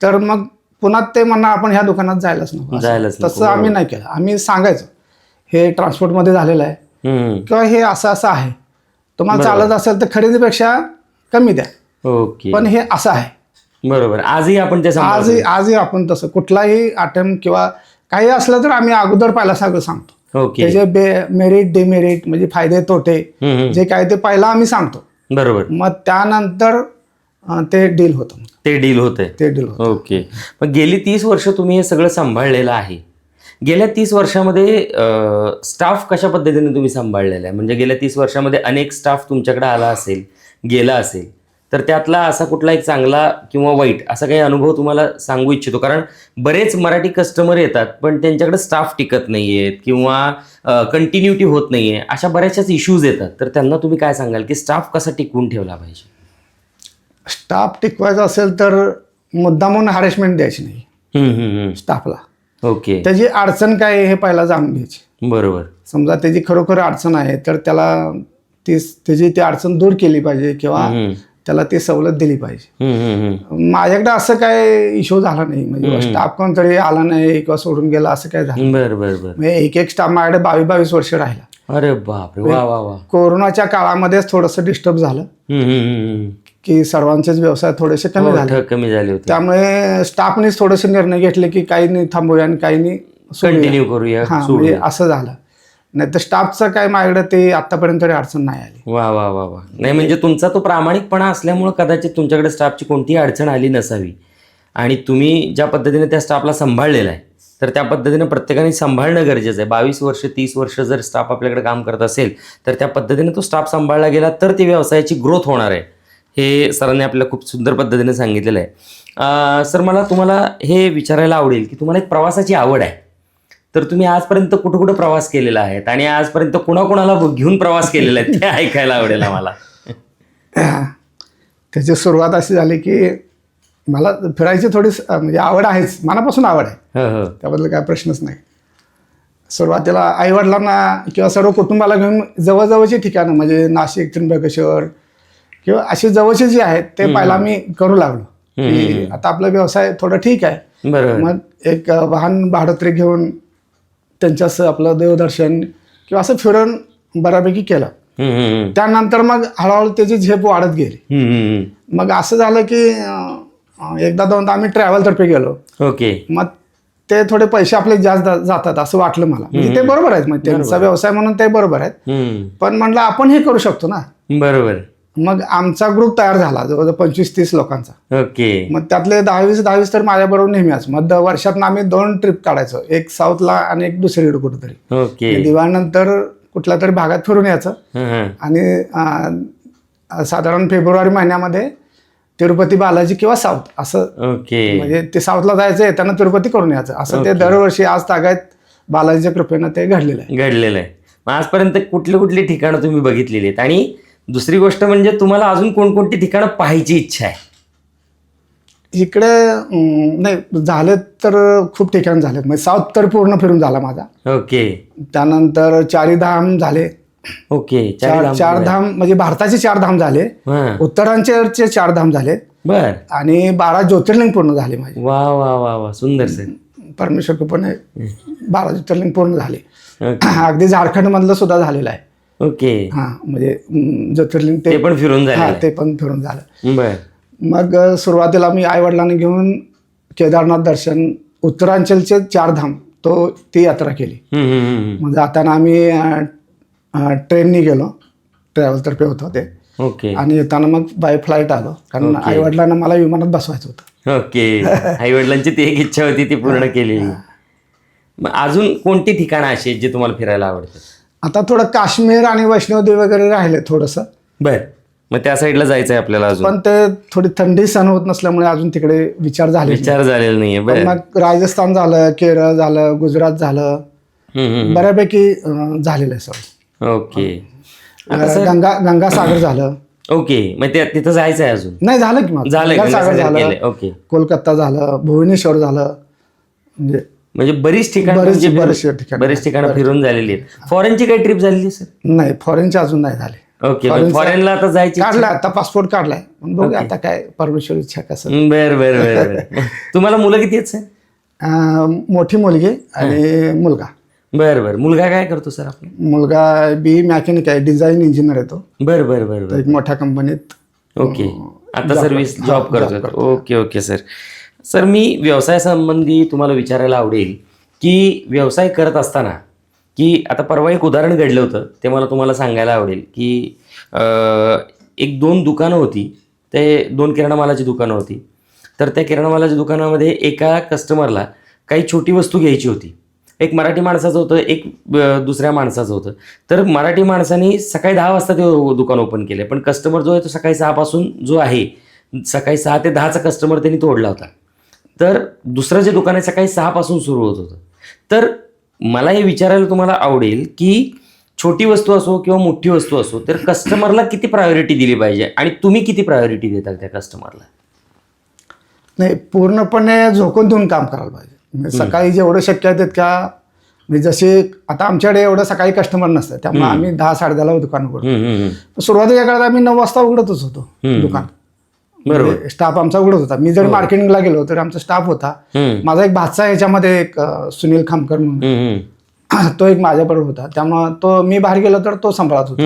तर मग पुन्हा ते म्हणणार आपण ह्या दुकानात जायलाच नको. तसं आम्ही नाही केलं. आम्ही सांगायचं हे ट्रान्सपोर्टमध्ये झालेलं आहे किंवा हे असं आहे, तुम्हाला चालत असेल तर खरेदीपेक्षा कमी द्या, पण हे असं आहे. बरोबर. आजही आपण तसं कुठलाही आयटम किंवा काही असलं तर आम्ही अगोदर पहिला सगळं सांगतो. त्याचे मेरिट डिमेरिट म्हणजे फायदे तोटे जे काय ते पहिला आम्ही सांगतो. बरोबर. मग त्यानंतर ते डील होतं. ओके. मग गेली 30 वर्ष तुम्ही हे सगळं सांभाळलेलं आहे. गेल्या 30 वर्षामध्ये स्टाफ कशा पद्धतीने तुम्ही सांभाळलेला आहे? म्हणजे गेल्या 30 वर्षामध्ये अनेक स्टाफ तुमच्याकडे आला असेल, गेला असेल, तर त्यातला असा कुठला एक चांगला किंवा वाईट असा काही अनुभव तुम्हाला सांगू इच्छितो, कारण बरेच मराठी कस्टमर येतात पण त्यांच्याकडे स्टाफ टिकत नाही आहेत किंवा कंटिन्युटी होत नाही आहे, अशा बऱ्याचशाच इश्यूज येतात. तर त्यांना तुम्ही काय सांगाल की स्टाफ कसा टिकवून ठेवला पाहिजे? स्टाफ टिकवायचा असेल तर मुद्दामून हॅरेसमेंट द्यायची नाही स्टाफला. ओके, त्याची अडचण काय आहे हे पहिला जाणून घ्यायची. बरोबर. समजा त्याची खरोखर अडचण आहे तर त्याला त्याची ती अडचण दूर केली पाहिजे किंवा त्याला ती सवलत दिली पाहिजे. माझ्याकडे असं काय इश्यू झाला नाही, म्हणजे स्टाफ कोणतरी आला नाही किंवा सोडून गेला असं काय झालं. बरं. एक स्टाफ माझ्याकडे 22 वर्ष राहिला. अरे बापरे, वा वा वा. कोरोनाच्या काळामध्येच थोडंसं डिस्टर्ब झालं की सर्वांचेच व्यवसाय थोडेसे कमी झाले होते, त्यामुळे स्टाफनेच थोडेसे निर्णय घेतले की काही नाही थांबूया आणि काही नाही कंटिन्यू करूया. म्हणजे असं झालं. नाही तर स्टाफचं काय माझ्याकडे ते आतापर्यंत अडचण नाही आली. वा वा वा वा. नाही म्हणजे तुमचा तो प्रामाणिकपणा असल्यामुळे कदाचित तुमच्याकडे स्टाफची कोणतीही अडचण आली नसावी, आणि तुम्ही ज्या पद्धतीने त्या स्टाफला सांभाळलेला आहे तर त्या पद्धतीने प्रत्येकाने सांभाळणं गरजेचं आहे. 22 वर्ष 30 वर्ष जर स्टाफ आपल्याकडे काम करत असेल तर त्या पद्धतीने तो स्टाफ सांभाळला गेला तर ती व्यवसायाची ग्रोथ होणार आहे, हे सरांनी आपल्याला खूप सुंदर पद्धतीने सांगितलेलं आहे. सर, मला तुम्हाला हे विचारायला आवडेल की तुम्हाला एक प्रवासाची आवड आहे, तर तुम्ही आजपर्यंत कुठं कुठं प्रवास केलेला आहे आणि आजपर्यंत कुणाकुणाला घेऊन प्रवास केलेला आहे ते ऐकायला आवडेल आम्हाला. त्याची सुरुवात अशी झाली की मला फिरायची थोडी म्हणजे आवड आहेच, मनापासून आवड आहे, त्याबद्दल काय प्रश्नच नाही. सुरुवातीला आईवडिलांना किंवा सर्व कुटुंबाला घेऊन जवळजवळची ठिकाणं म्हणजे नाशिक, त्र्यंबकेश्वर किंवा अशी जवळचे जे आहेत ते पहिला मी करू लागलो की आता आपला व्यवसाय थोडा ठीक आहे. मग एक वाहन भाडोत्री घेऊन त्यांच्यास आपलं देवदर्शन किंवा असं फिरून बऱ्यापैकी केलं. त्यानंतर मग हळूहळू त्याची झेप वाढत गेली. मग असं झालं की एकदा दोनदा आम्ही ट्रॅव्हलतर्फे गेलो. ओके. मग ते थोडे पैसे आपले जास्त जातात असं वाटलं मला. म्हणजे ते बरोबर आहेत, मग त्यांचा व्यवसाय म्हणून ते बरोबर आहेत, पण म्हटलं आपण हे करू शकतो ना. बरोबर. मग आमचा ग्रुप तयार झाला जवळजवळ 25-30 लोकांचा. ओके. मग त्यातले 10-20 तर माझ्याबरोबर नेहमीच. मग वर्षात आम्ही 2 ट्रिप काढायचो, एक साऊथला आणि एक दुसरीकडे कुठेतरी. ओके. दिवाळीनंतर कुठल्या तरी भागात फिरून यायचं आणि साधारण फेब्रुवारी महिन्यामध्ये तिरुपती बालाजी किंवा साऊथ असं. ओके. म्हणजे ते साऊथला जायचं येताना तिरुपती करून यायचं असं. ते दरवर्षी आज तागायत बालाजीच्या कृपेनं ते घडलेलं आहे. मग आजपर्यंत कुठली ठिकाणं तुम्ही बघितलेली आहेत, आणि दुसरी गोष्ट म्हणजे तुम्हाला अजून कोणकोणती ठिकाणं पाहायची इच्छा आहे? इकडे नाही झाले तर खूप ठिकाण झालेत. म्हणजे साऊथ तर पूर्ण फिरून झाला माझा. ओके. त्यानंतर चारीधाम झाले. ओके. चार धाम म्हणजे भारताचे 4 धाम झाले, उत्तरांचे 4 धाम झाले, बर, आणि 12 ज्योतिर्लिंग पूर्ण झाले माझे. वा वा वा वा, सुंदर सर. परमेश्वर कृपेने 12 ज्योतिर्लिंग पूर्ण झाले. अगदी झारखंड मधलं सुद्धा झालेलं आहे. ओके. म्हणजे ज्योतिर्लिंग ते पण फिरून झालं. ते पण फिरून झालं. बर. मग सुरुवातीला मी आई वडिलांना घेऊन केदारनाथ दर्शन, उत्तरांचलचे 4 धाम ती यात्रा केली. मग जाताना आम्ही ट्रेननी गेलो, ट्रॅव्हलतर्फे होतं ते. ओके. आणि येताना मग बाय फ्लाईट आलो, कारण आई वडिलांना मला विमानात बसवायचं होतं. ओके. आई वडिलांची ती एक इच्छा होती, ती पूर्ण केली. मग अजून कोणती ठिकाणं अशी आहेत जे तुम्हाला फिरायला आवडतात? आता थोडं काश्मीर आणि वैष्णोदेवी वगैरे राहिले थोडंसं. बर. मग त्या साईडला जायचंय आपल्याला अजून, पण ते थोडी थंडी सहन होत नसल्यामुळे अजून तिकडे विचार झालेला नाहीये. मग राजस्थान झालं, केरळ झालं, गुजरात झालं, बऱ्यापैकी झालेलं आहे सगळं. ओके. गंगासागर झालं. ओके. मग तिथं जायचंय अजून? नाही, झालं की मग गंगासागर झालं. ओके. कोलकाता झालं, भुवनेश्वर झालं, म्हणजे बरीच ठिकाणं फिरून झालेली आहेत. फॉरेनची काही ट्रिप झालेली सर? नाही, फॉरेनची अजून नाही झाली. ओके. फॉरेनला आता जायची काढलाय, आता पासपोर्ट काढलाय, बघूया आता काय परमेश्वर इच्छा कसं. बर. तुम्हाला मुलं किती आहेत सर? मोठी मुलगी आणि मुलगा. बर. मुलगा काय करतो सर आपला? मुलगा BE मॅकॅनिक आहे, डिझाईन इंजिनियर आहे तो. बर. एक मोठ्या कंपनीत. ओके. आता सर्व्हिस जॉब करतो. Okay sir. सर, मी व्यवसायासंबंधी तुम्हाला विचारायला आवडेल की व्यवसाय करत असताना की आता परवा एक उदाहरण घडलं होतं, ते मला तुम्हाला सांगायला आवडेल की 1-2 दुकानं होती, ते 2 किराणा मालाची दुकानं होती. तर त्या किराणा मालाच्या दुकानामध्ये एका कस्टमरला काही छोटी वस्तू घ्यायची होती एक मराठी माणसाचं होतं, एक दुसऱ्या माणसाचं होतं. तर मराठी माणसाने सकाळी 10 वाजता ते दुकान ओपन केलं, पण कस्टमर जो आहे तो सकाळी 6 पासून जो आहे, सकाळी 6 ते 10चा कस्टमर त्यांनी तोडला होता. तर दुसरं जे दुकान आहे सकाळी 6 पासून सुरू होत होतं. तर मला हे विचारायला तुम्हाला आवडेल की छोटी वस्तू असो किंवा मोठी वस्तू असो, तर कस्टमरला किती प्रायोरिटी दिली पाहिजे आणि तुम्ही किती प्रायोरिटी देता त्या कस्टमरला? नाही, पूर्णपणे झोकून देऊन काम करायला पाहिजे. म्हणजे सकाळी जेवढं शक्य आहे तितक्या, म्हणजे जसे आता आमच्याकडे एवढं सकाळी कस्टमर नसतं, त्यामुळे आम्ही 10-10:30 दुकान उघडतो. सुरुवातीच्या काळात आम्ही 9 वाजता उघडतच होतो दुकान. बरोबर. स्टाफ आमचा उघडत होता. मी जरी मार्केटिंगला गेलो तरी आमचा स्टाफ होता. माझा एक भाचा ह्याच्यामध्ये एक सुनील खामकर म्हणून, तो एक माझ्याबरोबर होता. त्यामुळे तो मी बाहेर गेलो तर तो सांभाळत होता.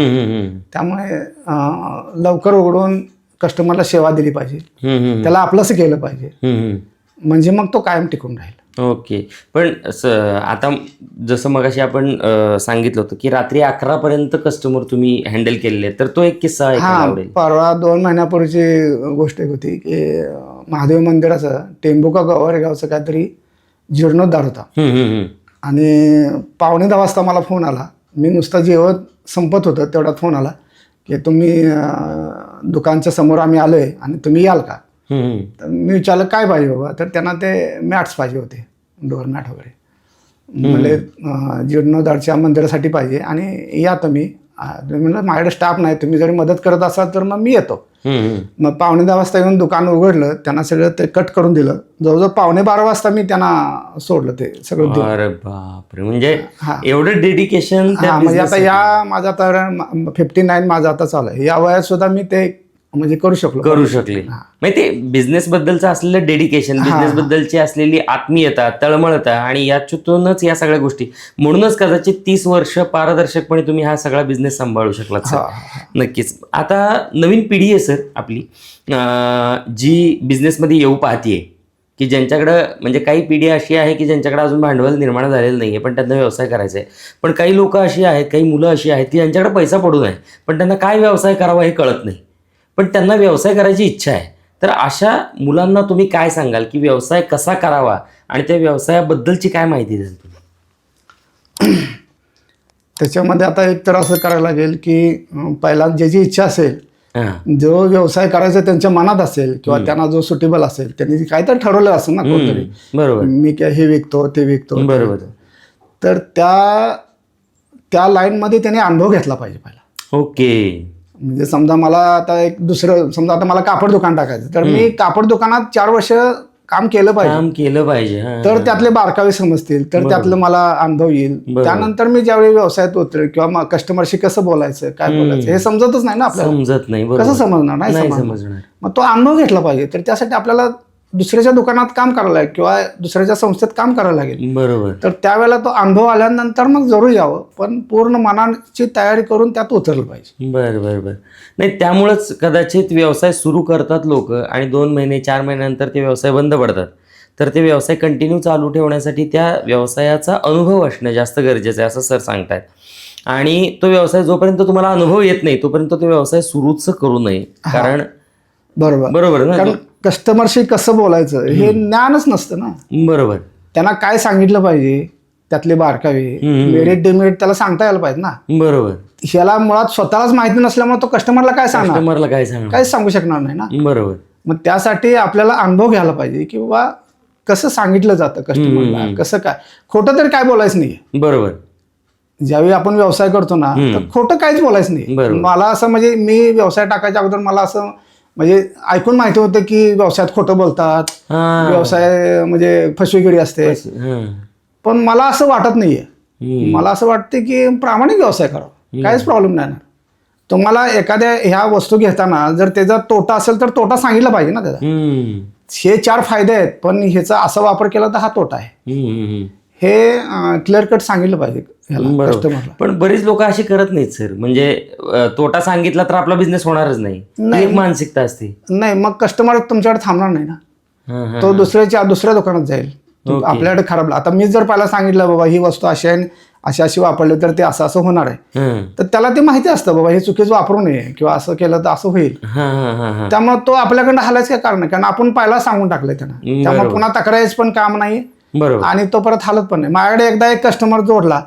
त्यामुळे लवकर उघडून कस्टमरला सेवा दिली पाहिजे, त्याला आपलंसं केलं पाहिजे, म्हणजे मग तो कायम टिकून राहील. ओके. पण आता जसं मगाशी आपण सांगितलं होतं की रात्री 11 पर्यंत कस्टमर तुम्ही हँडल केलेले, तर तो एक किस्सा ऐकायला आवडेल. परवा 2 महिन्यापूर्वीची गोष्ट एक होती की महादेव मंदिराचं टेंबुका गवारेगावचं काहीतरी जीर्णोद्धार होता आणि 9:45 वाजता मला फोन आला. मी नुसतं जेवण संपत होतं तेवढ्यात फोन आला की तुम्ही दुकानच्या समोर आम्ही आलोय आणि तुम्ही याल का? तर मी विचारलं काय पाहिजे बाबा? तर त्यांना ते मॅट्स पाहिजे होते, डोअर मॅट वगैरे. म्हणजे जीर्णोद्धारच्या मंदिरासाठी पाहिजे आणि या तुम्ही. म्हणलं माझ्याकडे स्टाफ नाही, तुम्ही जरी मदत करत असाल तर मग मी येतो. मग 9:45 वाजता येऊन दुकान उघडलं, त्यांना सगळं ते कट करून दिलं. जवळजवळ 11:15 वाजता मी त्यांना सोडलं ते सगळं. अरे बापरे, म्हणजे एवढं डेडिकेशन. म्हणजे आता या माझा तर 59 माझा आता चालू आहे, या वयात सुद्धा मी ते म्हणजे करू शकले. म्हणजे ते बिझनेस बद्दलचं असलेलं डेडिकेशन, बिझनेस बद्दलची असलेली आत्मीयता, तळमळता आणि याच्यातूनच या सगळ्या गोष्टी, म्हणूनच कदाचित 30 वर्ष पारदर्शकपणे तुम्ही हा सगळा बिझनेस सांभाळू शकलात सर. नक्कीच. आता नवीन पिढी आहे सर आपली, जी बिझनेसमध्ये येऊ पाहतीये, की ज्यांच्याकडं म्हणजे काही पिढी अशी आहे की ज्यांच्याकडे अजून भांडवल निर्माण झालेलं नाही आहे पण त्यांना व्यवसाय करायचा आहे. पण काही लोक अशी आहेत, काही मुलं अशी आहेत की ज्यांच्याकडे पैसा पडून आहे पण त्यांना काय व्यवसाय करावा हे कळत नाही, पण त्यांना व्यवसाय करायची इच्छा आहे. तर अशा मुलांना तुम्ही काय सांगाल की व्यवसाय कसा करावा आणि त्या व्यवसायाबद्दलची काय माहिती द्याल तुम्ही? त्याच्यामध्ये आता एक तर असं करायला लागेल की पहिला ज्याची इच्छा असेल, जो व्यवसाय करायचा त्यांच्या मनात असेल किंवा त्यांना जो सुटेबल असेल, त्यांनी काय तर ठरवलं असेल ना कोणतरी, बरोबर, मी काय हे विकतो ते विकतो, बरोबर, तर त्या लाईनमध्ये त्याने अनुभव घेतला पाहिजे पहिला. ओके. म्हणजे समजा मला आता एक दुसरं, समजा आता मला कापड दुकान टाकायचं, तर मी कापड दुकानात 4 वर्ष काम केलं पाहिजे, तर त्यातले बारकावे समजतील, तर त्यातलं मला अनुभव येईल. त्यानंतर मी ज्यावेळी व्यवसायात उतरेल किंवा कस्टमरशी कसं बोलायचं, काय बोलायचं हे समजतच नाही ना आपल्याला, समजत नाही, कसं समजणार, नाही समजणार. मग तो अनुभव घेतला पाहिजे. तर त्यासाठी आपल्याला दुसऱ्याच्या दुकानात काम करायला लागेल किंवा दुसऱ्याच्या संस्थेत काम करायला लागेल, बरोबर. तर त्यावेळेला तो अनुभव आल्यानंतर मग जरूर यावं, पण पूर्ण मनाची तयारी करून त्यात उतरलं पाहिजे. बरं. नाही, त्यामुळेच कदाचित व्यवसाय सुरू करतात लोक आणि 2 महिने 4 महिन्यानंतर ते व्यवसाय बंद पडतात. तर ते व्यवसाय कंटिन्यू चालू ठेवण्यासाठी त्या व्यवसायाचा अनुभव असणं जास्त गरजेचं आहे असं सर सांगतायत. आणि तो व्यवसाय जोपर्यंत तुम्हाला अनुभव येत नाही तोपर्यंत तो व्यवसाय सुरूच करू नये, कारण बरोबर ना, कारण कस्टमरशी कसं बोलायचं हे ज्ञानच नसतं ना, बरोबर. त्यांना काय सांगितलं पाहिजे, त्यातले बारकावे, मेरिट डिमेरिट त्याला सांगता यायला पाहिजे ना, बरोबर. ह्याला मुळात स्वतःलाच माहिती नसल्यामुळे तो कस्टमरला काय सांगणार, काहीच सांगू शकणार नाही ना, बरोबर. मग त्यासाठी आपल्याला अनुभव घ्यायला पाहिजे की बाबा कसं सांगितलं जातं कस्टमरला, कसं काय, खोटं तरी काय बोलायचं नाही, बरोबर. ज्यावेळी आपण व्यवसाय करतो ना तर खोटं काहीच बोलायचं नाही. मला असं म्हणजे मी व्यवसाय टाकायच्या अगोदर मला असं म्हणजे ऐकून माहिती होतं की व्यवसायात खोटं बोलतात, व्यवसाय म्हणजे फसवेगिरी असते, पण मला असं वाटत नाहीये. मला असं वाटतं की प्रामाणिक व्यवसाय करावा, काहीच प्रॉब्लेम नाही. तुम्हाला एखाद्या ह्या वस्तू घेताना जर त्याचा तोटा असेल तर तोटा सांगितला पाहिजे ना त्याचा. हे 4 फायदे आहेत पण ह्याचा असा वापर केला तर हा तोटा आहे, हे क्लिअर कट सांगितलं पाहिजे कस्टमरला. पण बरीच लोक अशी करत नाहीत सर, म्हणजे तोटा सांगितला तर आपला बिझनेस होणारच नाही, एक मानसिकता असते. नाही, मग कस्टमर तुमच्याकडे थांबणार नाही ना, तो दुसऱ्या दुकानात जाईल. आपल्याकडे खराब, आता मी जर पहिला सांगितलं बाबा ही वस्तू अशी आहे, अशी वापरली तर ते असं होणार आहे, तर त्याला ते माहिती असतं बाबा हे चुकीचं वापरू नये किंवा असं केलं तर असं होईल. त्यामुळे तो आपल्याकडे हलायचं काय कारण नाही, कारण आपण पहिला सांगून टाकलंय त्यांना. त्यामुळे पुन्हा तक्रारीच पण काम नाही बरोबर. आणि तो परत हालत पण नाही. माझ्याकडे एकदा एक कस्टमर जोडला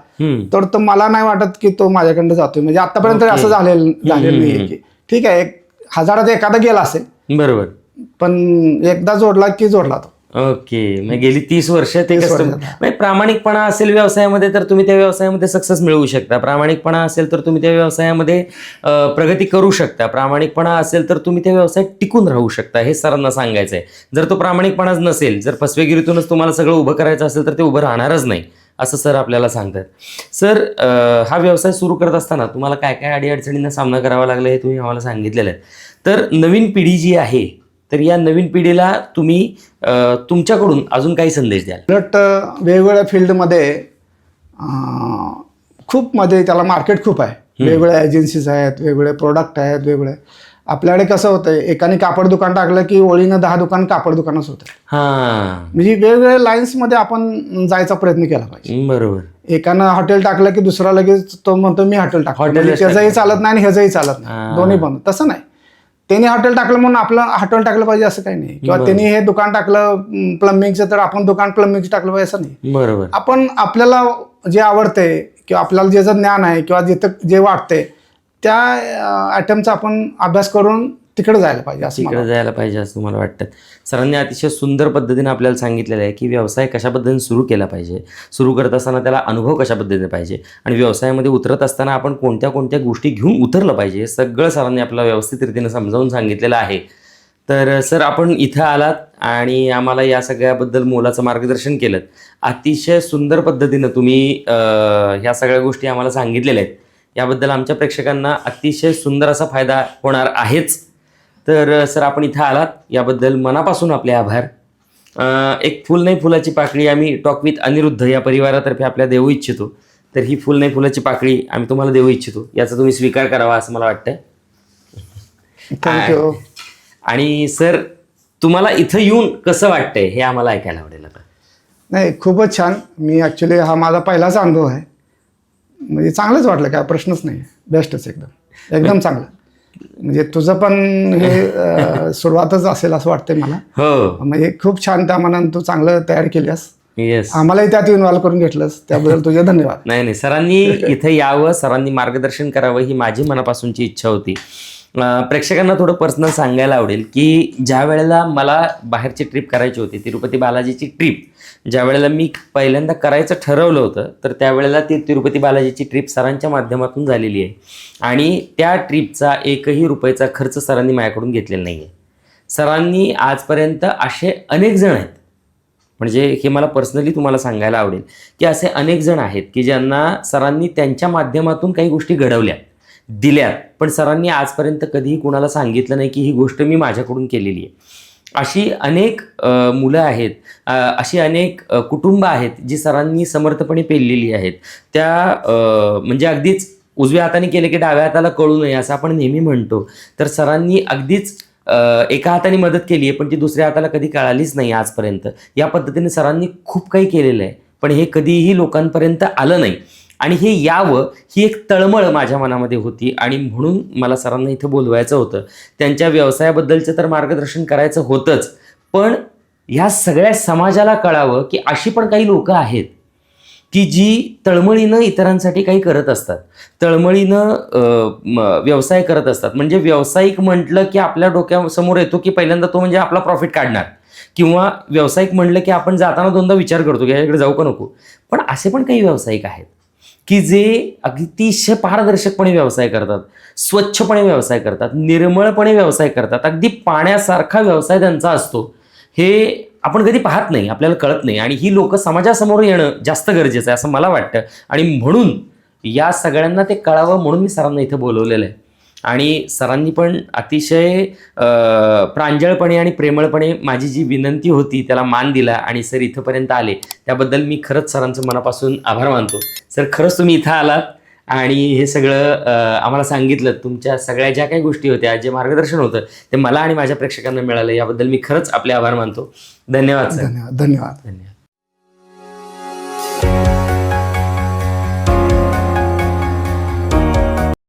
तर तो मला नाही वाटत की तो माझ्याकडनं जातोय. म्हणजे आतापर्यंत असं झालेलं नाहीये की ठीक आहे 1000 एखादा गेला असेल, बरोबर, पण एकदा जोडला की जोडला तो. ओके. मग गेली 30 वर्ष ते कस्टमर म्हणजे प्रामाणिकपणा असेल व्यवसायामध्ये तर तुम्ही त्या व्यवसायामध्ये सक्सेस मिळवू शकता. प्रामाणिकपणा असेल तर तुम्ही त्या व्यवसायामध्ये प्रगती करू शकता. प्रामाणिकपणा असेल तर तुम्ही त्या व्यवसायात टिकून राहू शकता. हे सरांना सांगायचं आहे. जर तो प्रामाणिकपणाच नसेल, जर फसवेगिरीतूनच तुम्हाला सगळं उभं करायचं असेल तर ते उभं राहणारच नाही, असं सर आपल्याला सांगतात. सर, हा व्यवसाय सुरू करत असताना तुम्हाला काय काय अडीअडचणींना सामना करावा लागला हे तुम्ही आम्हाला सांगितलेलं आहे. तर नवीन पिढी जी आहे, तर या नवीन पिढीला तुम्ही तुमच्याकडून अजून काही संदेश द्याल? उलट वेगवेगळ्या फील्डमध्ये खूप मध्ये त्याला मार्केट खूप आहे. वेगवेगळ्या एजन्सीज आहेत, वेगवेगळे प्रोडक्ट आहेत, वेगवेगळे. आपल्याकडे कसं होतंय, एकाने कापड दुकान टाकलं की ओळीनं 10 दुकान कापड दुकानच होतं. म्हणजे वेगवेगळ्या लाईन्समध्ये आपण जायचा प्रयत्न केला पाहिजे. बरोबर. एकानं हॉटेल टाकलं की दुसरा लगेच तो म्हणतो मी हॉटेल टाकतो. त्याचंही चालत नाही आणि ह्याचंही चालत नाही, दोन्ही पण. तसं नाही, त्यांनी हॉटेल टाकलं म्हणून आपलं हॉटेल टाकलं पाहिजे असं काही नाही. किंवा त्यांनी हे दुकान टाकलं प्लंबिंगचं तर आपण दुकान प्लंबिंगचं टाकलं पाहिजे असं नाही. बरोबर. आपण आपल्याला जे आवडतंय किंवा आपल्याला ज्याचं ज्ञान आहे किंवा जिथं जे वाटतंय त्या आयटमचा आपण अभ्यास करून तिकडे जायला पाहिजे असं तिकडे जायला पाहिजे असं तुम्हाला वाटतं. सरांनी अतिशय सुंदर पद्धतीने आपल्याला सांगितलेलं आहे की व्यवसाय कशा पद्धतीने सुरू केला पाहिजे, सुरू करत असताना त्याला अनुभव कशा पद्धतीने पाहिजे आणि व्यवसायामध्ये उतरत असताना आपण कोणत्या कोणत्या गोष्टी घेऊन उतरलं पाहिजे, हे सगळं सरांनी आपल्याला व्यवस्थित रीतीने समजावून सांगितलेलं आहे. तर सर, आपण इथं आलात आणि आम्हाला या सगळ्याबद्दल मोलाचं मार्गदर्शन केलं. अतिशय सुंदर पद्धतीनं तुम्ही ह्या सगळ्या गोष्टी आम्हाला सांगितलेल्या आहेत. याबद्दल आमच्या प्रेक्षकांना अतिशय सुंदर असा फायदा होणार आहेच. तर सर, आपण इथं आलात याबद्दल मनापासून आपले आभार. एक फुल नाही फुलाची पाकळी आम्ही टॉक विथ अनिरुद्ध या परिवारातर्फे आपल्या देऊ इच्छितो. तर ही फुल नाही फुलाची पाकळी आम्ही तुम्हाला देऊ इच्छितो, याचा तुम्ही स्वीकार करावा असं मला वाटतं. थँक्यू. आणि सर, तुम्हाला इथं येऊन कसं वाटतंय हे आम्हाला ऐकायला आवडेल आता. नाही, खूपच छान. मी ॲक्च्युली हा माझा पहिलाच अनुभव आहे. म्हणजे चांगलंच वाटलं, काय प्रश्नच नाही. बेस्टच, एकदम एकदम चांगलं. म्हणजे तुझं पण हे सुरुवातच असेल असं वाटतंय मला. हो, म्हणजे खूप छान त्या मनानं तू चांगलं तयार केलीस. येस. आम्हालाही त्यात इन्व्हॉल्व करून घेतलंस, त्याबद्दल तुझे धन्यवाद. नाही, सरांनी इथं यावं, सरांनी मार्गदर्शन करावं ही माझी मनापासूनची इच्छा होती. प्रेक्षकांना थोडं पर्सनल सांगायला आवडेल की ज्या वेळेला मला बाहेरची ट्रिप करायची होती, तिरुपती बालाजीची ट्रिप ज्या वेळेला मी पहिल्यांदा करायचं ठरवलं होतं, तर त्यावेळेला ती तिरुपती बालाजीची ट्रिप सरांच्या माध्यमातून झालेली आहे आणि त्या ट्रिपचा एकही रुपयाचा खर्च सरांनी माझ्याकडून घेतलेला नाही आहे. सरांनी आजपर्यंत असे अनेक जण आहेत, म्हणजे हे मला पर्सनली तुम्हाला सांगायला आवडेल की असे अनेक जण आहेत की ज्यांना सरांनी त्यांच्या माध्यमातून काही गोष्टी घडवल्या, दिल्यात, पण सरांनी आजपर्यंत कधीही कोणाला सांगितलं नाही की ही गोष्ट मी माझ्याकडून केलेली आहे. अशी अनेक मुलं आहेत, अशी अनेक कुटुंब आहेत जी सरांनी समर्थपणे पेललेली आहेत. त्या म्हणजे अगदीच उजव्या हाताने केले की डाव्या हाताला कळू नये असं आपण नेहमी म्हणतो. तर सरांनी अगदीच एका हाताने मदत केली आहे पण ती दुसऱ्या हाताला कधी कळालीच नाही आजपर्यंत. या पद्धतीने सरांनी खूप काही केलेलं आहे, पण हे कधीही लोकांपर्यंत आलं नाही आणि हे यावं ही एक तळमळ माझ्या मनामध्ये होती आणि म्हणून मला सरांना इथं बोलवायचं होतं. त्यांच्या व्यवसायाबद्दलचं तर मार्गदर्शन करायचं होतंच, पण ह्या सगळ्या समाजाला कळावं की अशी पण काही लोकं आहेत की जी तळमळीनं इतरांसाठी काही करत असतात, तळमळीनं व्यवसाय करत असतात. म्हणजे व्यावसायिक म्हटलं की आपल्या डोक्यासमोर येतो की पहिल्यांदा तो म्हणजे आपला प्रॉफिट काढणार, किंवा व्यावसायिक म्हणलं की आपण जाताना दोनदा विचार करतो की याच्याकडे जाऊ का नको. पण असे पण काही व्यावसायिक आहेत की जे अतिशय पारदर्शकपणे व्यवसाय करतात, स्वच्छपणे व्यवसाय करतात, निर्मळपणे व्यवसाय करतात. अगदी पाण्यासारखा व्यवसाय त्यांचा असतो. हे आपण कधी पाहत नाही, आपल्याला कळत नाही आणि ही लोक समाजासमोर येणं जास्त गरजेचं आहे असं मला वाटतं. आणि म्हणून या सगळ्यांना ते कळावं म्हणून मी सरांना इथं बोलवलेलं आहे. आणि सरांनी पण अतिशय प्रांजळपणे आणि प्रेमळपणे माझी जी विनंती होती त्याला मान दिला आणि सर इथंपर्यंत आले, त्याबद्दल मी खरंच सरांचं मनापासून आभार मानतो. सर, खरंच तुम्ही इथं आलात आणि हे सगळं आम्हाला सांगितलं. तुमच्या सगळ्या ज्या काही गोष्टी होत्या, जे मार्गदर्शन होतं ते मला आणि माझ्या प्रेक्षकांना मिळालं, याबद्दल मी खरंच आपले आभार मानतो. धन्यवाद सर. धन्यवाद. धन्यवाद. धन्यवाद.